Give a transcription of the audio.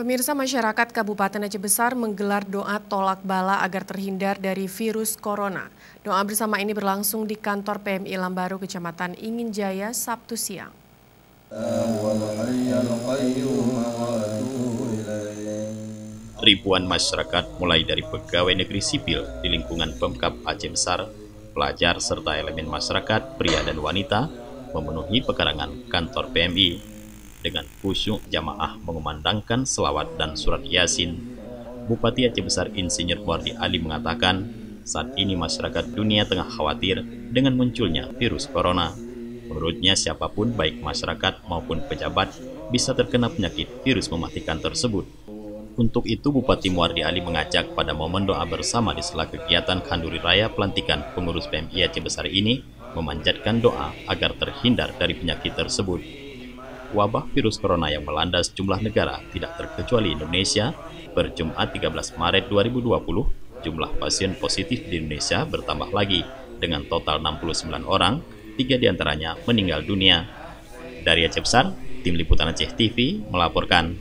Pemirsa, masyarakat Kabupaten Aceh Besar menggelar doa tolak bala agar terhindar dari virus corona. Doa bersama ini berlangsung di kantor PMI Lambaru, Kecamatan Ingin Jaya, Sabtu siang. Ribuan masyarakat mulai dari pegawai negeri sipil di lingkungan Pemkab Aceh Besar, pelajar serta elemen masyarakat pria dan wanita memenuhi pekarangan kantor PMI. Dengan khusyuk jamaah mengumandangkan selawat dan surat Yasin. Bupati Aceh Besar Insinyur Muardi Ali mengatakan, saat ini masyarakat dunia tengah khawatir dengan munculnya virus corona. Menurutnya siapapun baik masyarakat maupun pejabat bisa terkena penyakit virus mematikan tersebut. Untuk itu Bupati Muardi Ali mengajak pada momen doa bersama di sela kegiatan Kanduri Raya pelantikan pengurus PMI Aceh Besar ini memanjatkan doa agar terhindar dari penyakit tersebut. Wabah virus corona yang melanda sejumlah negara tidak terkecuali Indonesia, per Jumat 13 Maret 2020, jumlah pasien positif di Indonesia bertambah lagi dengan total 69 orang, 3 diantaranya meninggal dunia. Dari Aceh Besar, Tim Liputan Aceh TV melaporkan.